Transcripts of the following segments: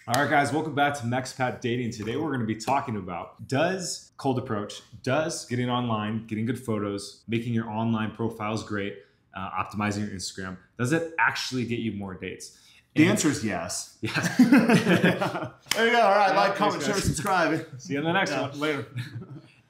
All right, guys, welcome back to Mexpat Dating. Today we're going to be talking about, does cold approach, does getting online, getting good photos, making your online profiles great, optimizing your Instagram, does it actually get you more dates? The answer is yes. Yes. There you go. All right, like, comment, share, subscribe. See you in the next one. Later.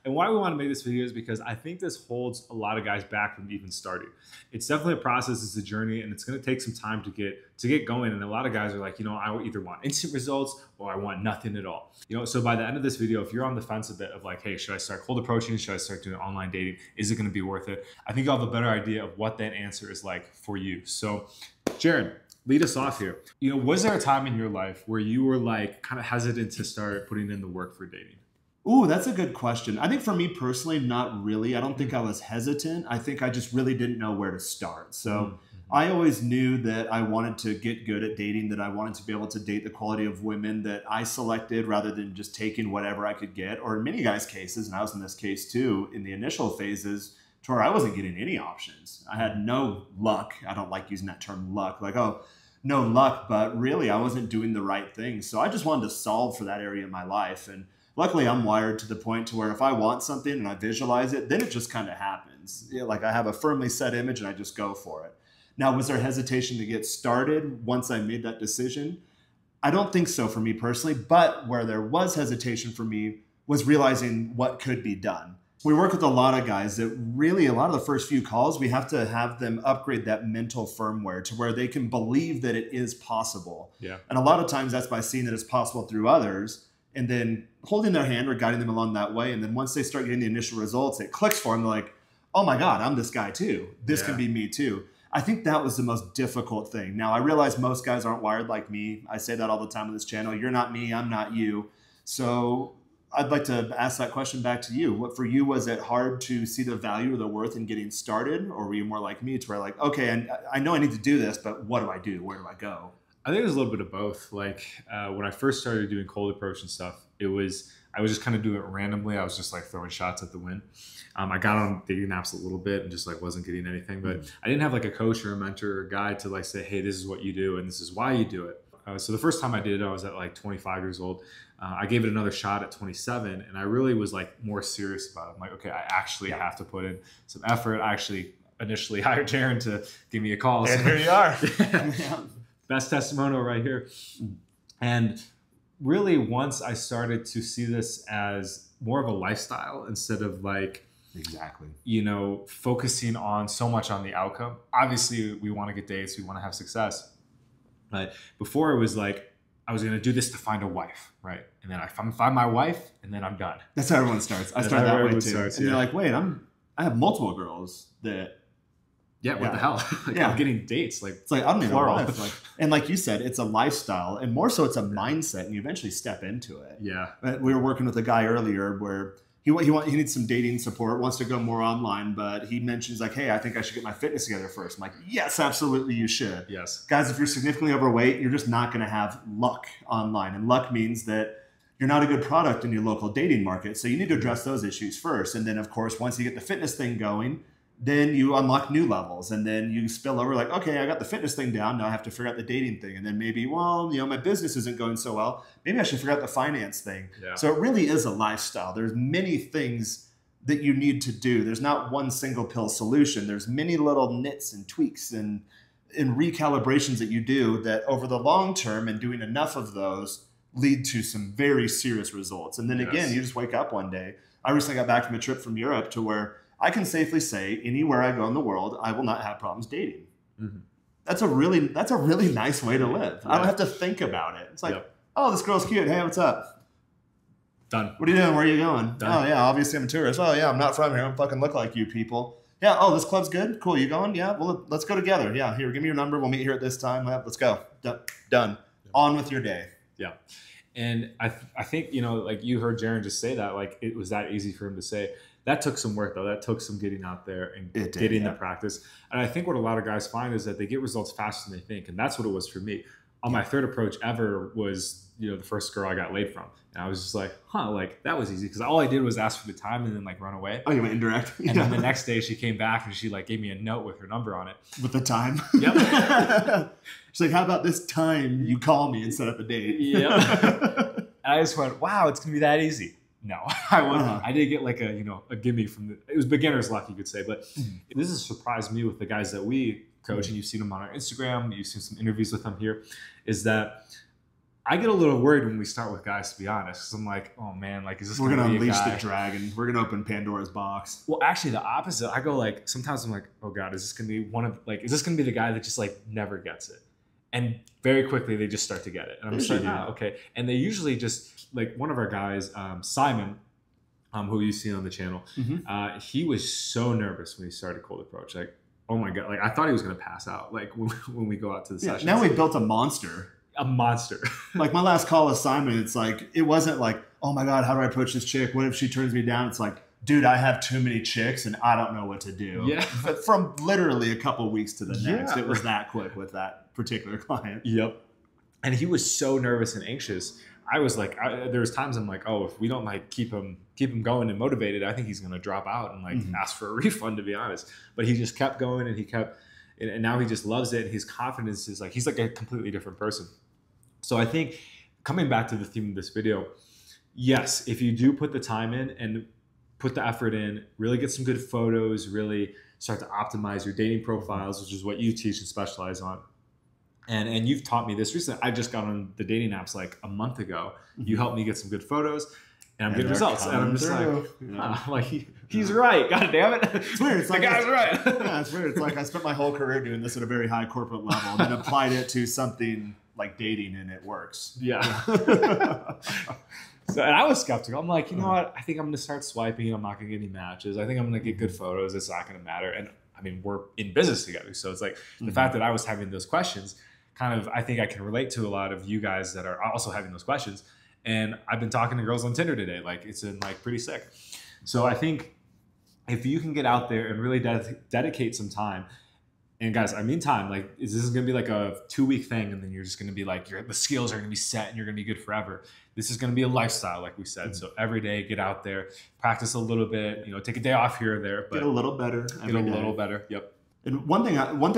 And why we want to make this video is because I think this holds a lot of guys back from even starting. It's definitely a process, it's a journey, and it's going to take some time to get going. And a lot of guys are like, I either want instant results or I want nothing at all. So by the end of this video, if you're on the fence a bit of like, hey, should I start cold approaching? Should I start doing online dating? Is it going to be worth it? I think you'll have a better idea of what that answer is like for you. So, Jared, lead us off here. Was there a time in your life where you were like kind of hesitant to start putting in the work for dating? Ooh, that's a good question. I think for me personally, not really. I don't think I was hesitant. I think I just really didn't know where to start. So I always knew that I wanted to get good at dating, that I wanted to be able to date the quality of women that I selected rather than just taking whatever I could get. Or in many guys' cases, and I was in this case too, in the initial phases, to where I wasn't getting any options. I had no luck. I don't like using that term luck. Like, oh, no luck, but really I wasn't doing the right thing. So I just wanted to solve for that area of my life. And luckily, I'm wired to the point to where if I want something and I visualize it, then it just kind of happens. Like I have a firmly set image and I just go for it. Now, was there hesitation to get started once I made that decision? I don't think so for me personally, but where there was hesitation for me was realizing what could be done. We work with a lot of guys that really, a lot of the first few calls, we have to have them upgrade that mental firmware to where they can believe that it is possible. Yeah. And a lot of times that's by seeing that it's possible through others, and then holding their hand or guiding them along that way. And then once they start getting the initial results, it clicks for them. They're like, oh my God, I'm this guy too. This can be me too. I think that was the most difficult thing. Now, I realize most guys aren't wired like me. I say that all the time on this channel. You're not me, I'm not you. So I'd like to ask that question back to you. What for you, was it hard to see the value or the worth in getting started? Or were you more like me to where like, okay, and I know I need to do this, but what do I do? Where do I go? I think there's a little bit of both. Like when I first started doing cold approach and stuff, I was just kind of doing it randomly. I was just like throwing shots at the wind. I got on dating apps a little bit and just like wasn't getting anything, but I didn't have like a coach or a mentor or a guide to like say, hey, this is what you do and this is why you do it. So the first time I did it, I was at like 25 years old. I gave it another shot at 27 and I really was like more serious about it. I'm like, okay, I actually have to put in some effort. I actually initially hired Jaron to give me a call. And so, here you are. Best testimonial right here. And really, once I started to see this as more of a lifestyle instead of like, focusing on so much on the outcome. Obviously, we want to get dates, we want to have success. But before it was like, I was going to do this to find a wife, right? And then I find my wife and then I'm done. That's how everyone starts. I started that way too. And they're like, wait, I have multiple girls that... Yeah, what the hell? I'm getting dates. Like it's like I don't even know. And like you said, it's a lifestyle, and more so, it's a mindset, and you eventually step into it. Yeah, we were working with a guy earlier where he needs some dating support, wants to go more online, but he mentions like, hey, I think I should get my fitness together first. I'm like, yes, absolutely, you should. Yes, guys, if you're significantly overweight, you're just not going to have luck online, and luck means that you're not a good product in your local dating market. So you need to address those issues first, and then of course, once you get the fitness thing going, then you unlock new levels, and then you spill over like, okay, I got the fitness thing down. Now I have to figure out the dating thing. And then maybe, well, my business isn't going so well. Maybe I should figure out the finance thing. Yeah. So it really is a lifestyle. There's many things that you need to do. There's not one single pill solution. There's many little nits and tweaks and recalibrations that you do that over the long term, and doing enough of those lead to some very serious results. And then again, you just wake up one day. I recently got back from a trip from Europe to where I can safely say anywhere I go in the world, I will not have problems dating. Mm-hmm. That's a really nice way to live. Yeah. I don't have to think about it. It's like, oh, this girl's cute. Hey, what's up? Done. What are you doing? Where are you going? Done. Oh, yeah, obviously I'm a tourist. Oh, yeah, I'm not from here. I don't fucking look like you people. Yeah, oh, this club's good. Cool, you going? Yeah, well, let's go together. Yeah, here, give me your number. We'll meet here at this time. Let's go. Done. Yep. On with your day. Yeah. And I think, like you heard Jaron just say that, like it was that easy for him to say. That took some work, though. That took some getting out there and getting the practice. And I think what a lot of guys find is that they get results faster than they think. And that's what it was for me. on my third approach ever was, the first girl I got laid from. And I was just like, huh, like that was easy. Cause all I did was ask for the time and then like run away. Oh, you went indirect. And then the next day she came back and she like gave me a note with her number on it. With the time? Yep. She's like, how about this time you call me and set up a date? Yep. And I just went, wow, it's gonna be that easy. No, I did get like a gimme from it was beginner's luck, you could say. But this has surprised me with the guys that we coach, and you've seen them on our Instagram, you've seen some interviews with them here, is that I get a little worried when we start with guys, to be honest, because I'm like, oh man, like, is this we're going to unleash the dragon? We're going to open Pandora's box. Well, actually, the opposite. I go like, sometimes I'm like, oh God, is this going to be is this going to be the guy that just like never gets it? And very quickly they just start to get it. And I'm just like, okay. And they usually just, like one of our guys, Simon, who you've seen on the channel, he was so nervous when he started cold approach. Like, oh my God, like I thought he was going to pass out. Like when we go out to the session. Now we've built a monster. A monster. Like my last call with Simon, it's like, it wasn't like, oh my God, how do I approach this chick? What if she turns me down? It's like, dude, I have too many chicks and I don't know what to do. Yeah. But from literally a couple weeks to the next, it was that quick with that particular client. Yep. And he was so nervous and anxious. I was like, there was times I'm like, oh, if we don't like keep him going and motivated, I think he's going to drop out and like ask for a refund, to be honest. But he just kept going and he kept, and now he just loves it. His confidence is like, he's like a completely different person. So I think coming back to the theme of this video, yes, if you do put the time in and put the effort in, really get some good photos, really start to optimize your dating profiles, which is what you teach and specialize on. And you've taught me this recently. I just got on the dating apps like a month ago. You helped me get some good photos and I'm getting results. And I'm just like, he's right. God damn it. It's weird. It's like, the guy's right. Yeah, it's weird. It's like I spent my whole career doing this at a very high corporate level and then applied it to something like dating and it works. Yeah. So, and I was skeptical. I'm like, you know what? I think I'm going to start swiping. I'm not going to get any matches. I think I'm going to get good photos. It's not going to matter. And I mean, we're in business together. So it's like the fact that I was having those questions kind of, I think I can relate to a lot of you guys that are also having those questions. And I've been talking to girls on Tinder today. Like it's been like pretty sick. So I think if you can get out there and really dedicate some time, and guys, I mean time, like this is going to be like a 2-week thing. And then you're just going to be like, the skills are going to be set and you're going to be good forever. This is going to be a lifestyle, like we said. So every day, get out there, practice a little bit, take a day off here or there. But get a little better. Get a little better. Yep. And one thing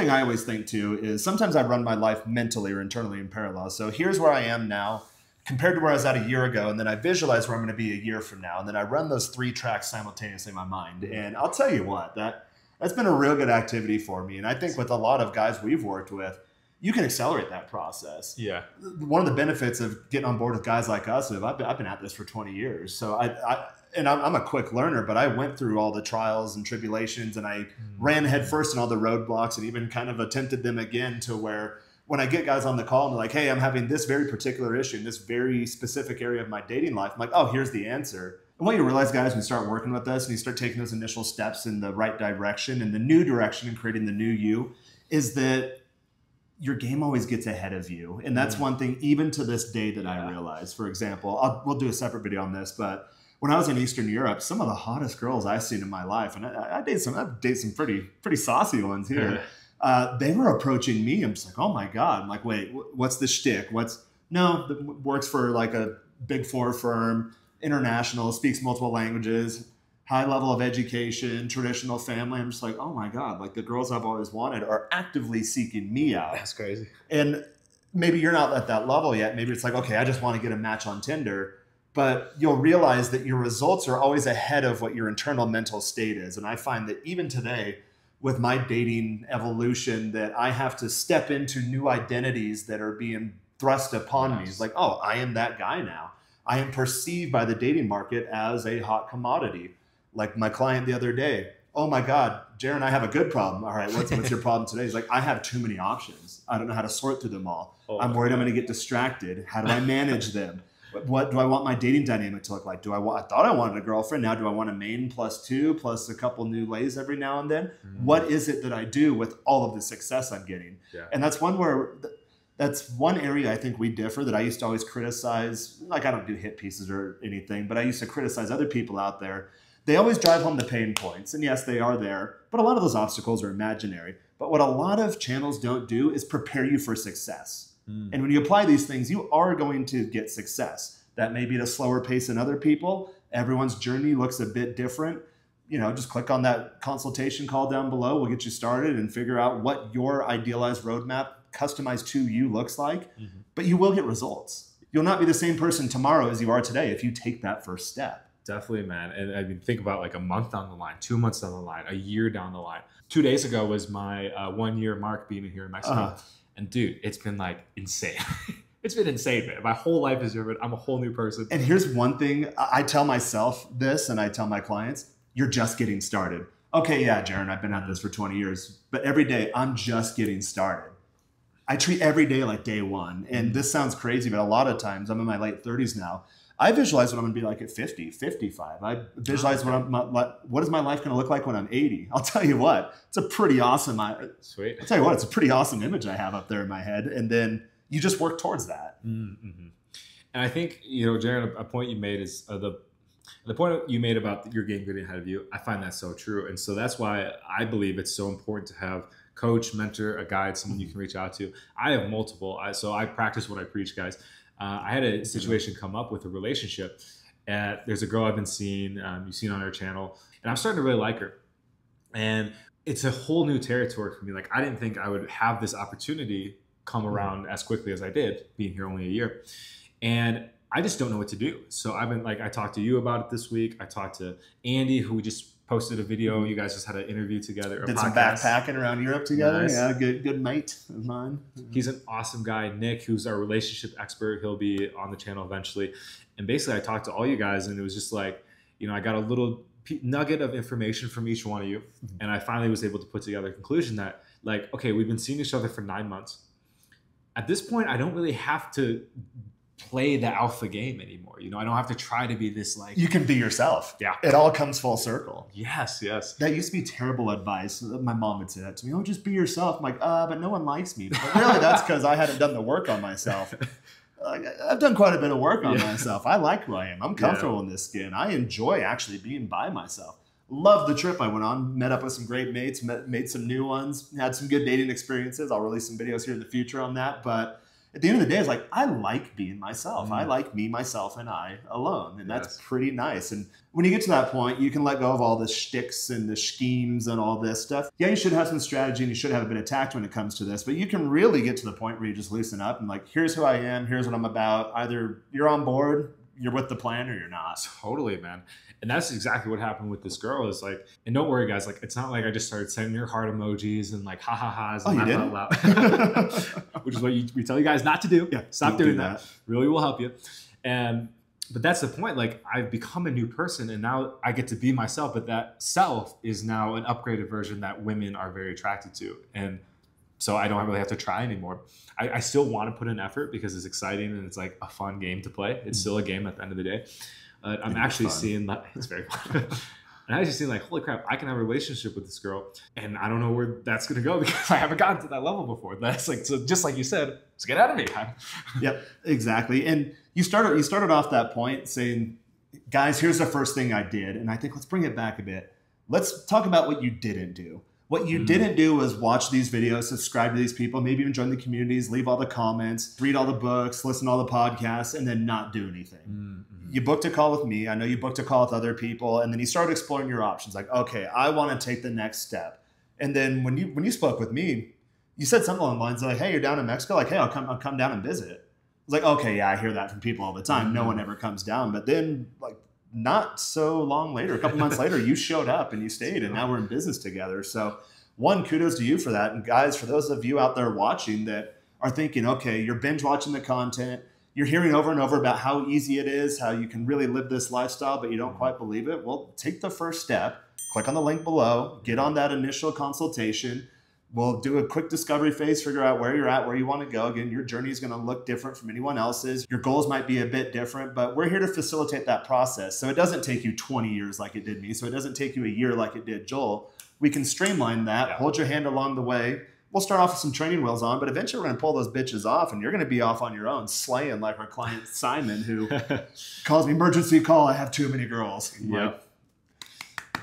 I always think too is sometimes I run my life mentally or internally in parallel. So here's where I am now compared to where I was at a year ago. And then I visualize where I'm going to be a year from now. And then I run those 3 tracks simultaneously in my mind. And I'll tell you what, that's been a real good activity for me. And I think with a lot of guys we've worked with, you can accelerate that process. Yeah. One of the benefits of getting on board with guys like us is I've been at this for 20 years. So I'm a quick learner, but I went through all the trials and tribulations and I ran headfirst in all the roadblocks and even kind of attempted them again to where when I get guys on the call and they're like, hey, I'm having this very particular issue in this very specific area of my dating life. I'm like, oh, here's the answer. And what you realize, guys, when you start working with us and you start taking those initial steps in the right direction and the new direction and creating the new you, is that your game always gets ahead of you. And that's one thing, even to this day, that I realize. For example, we'll do a separate video on this, but when I was in Eastern Europe, some of the hottest girls I've seen in my life, and I date some pretty saucy ones here, they were approaching me. I'm just like, oh my God. I'm like, wait, what's the shtick? Works for like a Big 4 firm, international, speaks multiple languages, high level of education, traditional family. I'm just like, oh my God, like the girls I've always wanted are actively seeking me out. That's crazy. And maybe you're not at that level yet. Maybe it's like, okay, I just want to get a match on Tinder. But you'll realize that your results are always ahead of what your internal mental state is. And I find that even today, with my dating evolution, that I have to step into new identities that are being thrust upon me. It's like, oh, I am that guy now. I am perceived by the dating market as a hot commodity. Like my client the other day, oh my God, Jaron, I have a good problem. All right, what's your problem today? He's like, I have too many options. I don't know how to sort through them all. I'm worried I'm going to get distracted. How do I manage them? What do I want my dating dynamic to look like? I thought I wanted a girlfriend. Now do I want a main +2 plus a couple new lays every now and then? What is it that I do with all of the success I'm getting? Yeah. And that's one area I think we differ, that I used to always criticize. Like I don't do hit pieces or anything, but I used to criticize other people out there. They always drive home the pain points. And yes, they are there, but a lot of those obstacles are imaginary. But what a lot of channels don't do is prepare you for success. And when you apply these things, you are going to get success. That may be at a slower pace than other people. Everyone's journey looks a bit different. You know, just click on that consultation call down below. We'll get you started and figure out what your idealized roadmap customized to you looks like. But you will get results. You'll not be the same person tomorrow as you are today if you take that first step. Definitely, man. And I mean, think about like a month down the line, 2 months down the line, a year down the line. 2 days ago was my 1 year mark being here in Mexico. And dude, it's been like insane. It's been insane, man. My whole life is different. I'm a whole new person. And here's one thing. I tell myself this and I tell my clients, you're just getting started. Okay, yeah, Jaron, I've been at this for 20 years. But every day, I'm just getting started. I treat every day like day one. And this sounds crazy, but a lot of times, I'm in my late 30s now. I visualize what I'm going to be like at 50, 55. I visualize what is my life going to look like when I'm 80. I'll tell you what, it's a pretty awesome. Sweet. I'll tell you what, it's a pretty awesome image I have up there in my head. And then you just work towards that. And I think, you know, Jaron, a point you made is the point you made about your game getting ahead of you. I find that so true. And so that's why I believe it's so important to have coach, mentor, a guide, someone you can reach out to. I have multiple. So I practice what I preach, guys. I had a situation come up with a relationship. There's a girl I've been seeing, you've seen on her channel, and I'm starting to really like her. And it's a whole new territory for me. Like, I didn't think I would have this opportunity come around as quickly as I did, being here only a year. And I just don't know what to do. So I've been like, I talked to you about it this week. I talked to Andy, who we just posted a video. You guys just had an interview together. Did some backpacking around Europe together. Nice. Yeah, good mate of mine. He's an awesome guy. Nick, who's our relationship expert. He'll be on the channel eventually. And basically I talked to all you guys and it was just like, you know, I got a little nugget of information from each one of you. And I finally was able to put together a conclusion that like, okay, we've been seeing each other for 9 months. At this point, I don't really have to play the alpha game anymore. You know, I don't have to try to be this like... You can be yourself. Yeah. It all comes full circle. Yes. That used to be terrible advice. My mom would say that to me. Oh, just be yourself. I'm like, but no one likes me. But really, that's because I hadn't done the work on myself. I've done quite a bit of work on myself. I like who I am. I'm comfortable in this skin. I enjoy actually being by myself. Love the trip I went on. Met up with some great mates. Made some new ones. Had some good dating experiences. I'll release some videos here in the future on that. But at the end of the day, it's like, I like being myself. I like me, myself, and I alone. And that's pretty nice. And when you get to that point, you can let go of all the shticks and the schemes and all this stuff. Yeah, you should have some strategy and you should have a bit of tact when it comes to this. But you can really get to the point where you just loosen up and like, here's who I am. Here's what I'm about. Either you're on board, you're with the plan, or you're not. Totally, man. And that's exactly what happened with this girl is like, and don't worry guys, like it's not like I just started sending her heart emojis and like ha-ha-has and laugh out loud, which is what we tell you guys not to do. Yeah, stop doing that. Really will help you. But that's the point. Like I've become a new person and now I get to be myself, but that self is now an upgraded version that women are very attracted to. And so I don't really have to try anymore. I still want to put in effort because it's exciting and it's like a fun game to play. It's still a game at the end of the day. I'm actually seeing that it's very fun. I'm actually seeing like, holy crap, I can have a relationship with this girl and I don't know where that's going to go because I haven't gotten to that level before. That's like, so just like you said, let's get out of me. Yep, exactly. And you started off that point saying, guys, here's the first thing I did. And I think let's bring it back a bit. Let's talk about what you didn't do. What you didn't do was watch these videos, subscribe to these people, maybe even join the communities, leave all the comments, read all the books, listen to all the podcasts, and then not do anything. You booked a call with me. I know you booked a call with other people. And then you started exploring your options. Like, okay, I want to take the next step. And then when you spoke with me, you said something along the lines of like, hey, you're down in Mexico? Like, hey, I'll come down and visit. I was like, okay, yeah, I hear that from people all the time. No one ever comes down. But then like, not so long later, a couple months later, you showed up and you stayed and now we're in business together. So one, kudos to you for that. And guys, for those of you out there watching that are thinking, okay, you're binge watching the content, you're hearing over and over about how easy it is, how you can really live this lifestyle, but you don't quite believe it. Well, take the first step, click on the link below, get on that initial consultation. We'll do a quick discovery phase, figure out where you're at, where you want to go. Again, your journey is going to look different from anyone else's. Your goals might be a bit different, but we're here to facilitate that process. So it doesn't take you 20 years like it did me. So it doesn't take you a year like it did Joel. We can streamline that, hold your hand along the way. We'll start off with some training wheels on, but eventually we're going to pull those bitches off and you're going to be off on your own, slaying like our client Simon, who calls me, emergency call, I have too many girls. Yep.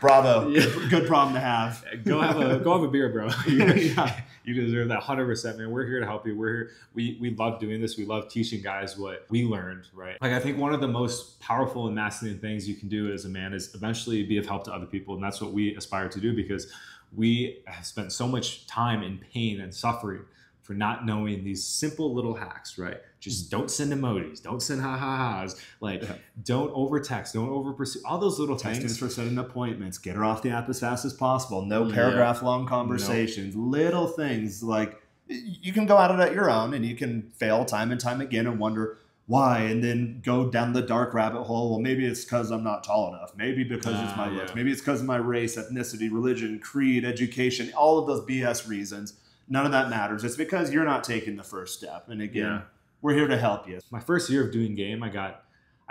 Bravo. Yeah. Good problem to have. Go have a beer, bro. Yeah. You deserve that 100%, man. We're here to help you. We're here. We love doing this. We love teaching guys what we learned, right? Like I think one of the most powerful and masculine things you can do as a man is eventually be of help to other people. And that's what we aspire to do, because we have spent so much time in pain and suffering for not knowing these simple little hacks, right? Just don't send emojis, don't send ha-ha-has, like don't over text, don't over pursue, all those little things. For setting appointments, get her off the app as fast as possible, no paragraph long conversations, little things like you can go at it at your own and you can fail time and time again and wonder why, and then go down the dark rabbit hole. Well, maybe it's because I'm not tall enough. Maybe because it's my looks. Maybe it's because of my race, ethnicity, religion, creed, education, all of those BS reasons. None of that matters. It's because you're not taking the first step. And again, we're here to help you. My first year of doing game, I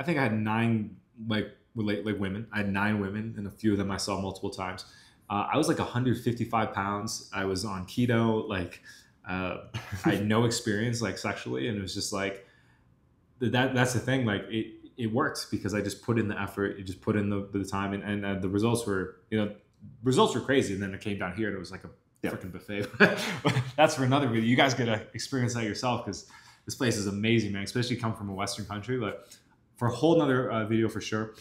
think I had 9 like women. I had 9 women, and a few of them I saw multiple times. I was like 155 pounds. I was on keto. Like I had no experience like sexually, and it was just like that's the thing. Like it worked because I just put in the effort. You just put in the time, and the results were crazy. And then it came down here, and it was like a freaking buffet. That's for another video. You guys get to experience that yourself, because this place is amazing, man. Especially come from a Western country, but for a whole nother video for sure.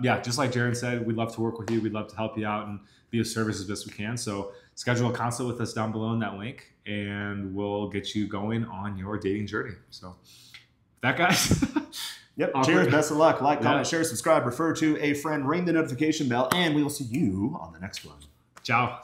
Just like Jaron said, we'd love to work with you. We'd love to help you out and be of service as best we can. So schedule a consult with us down below in that link, and we'll get you going on your dating journey. So that, guys. Yep. Cheers. Best of luck. Like, comment, share, subscribe, refer to a friend, ring the notification bell, and we will see you on the next one. Ciao.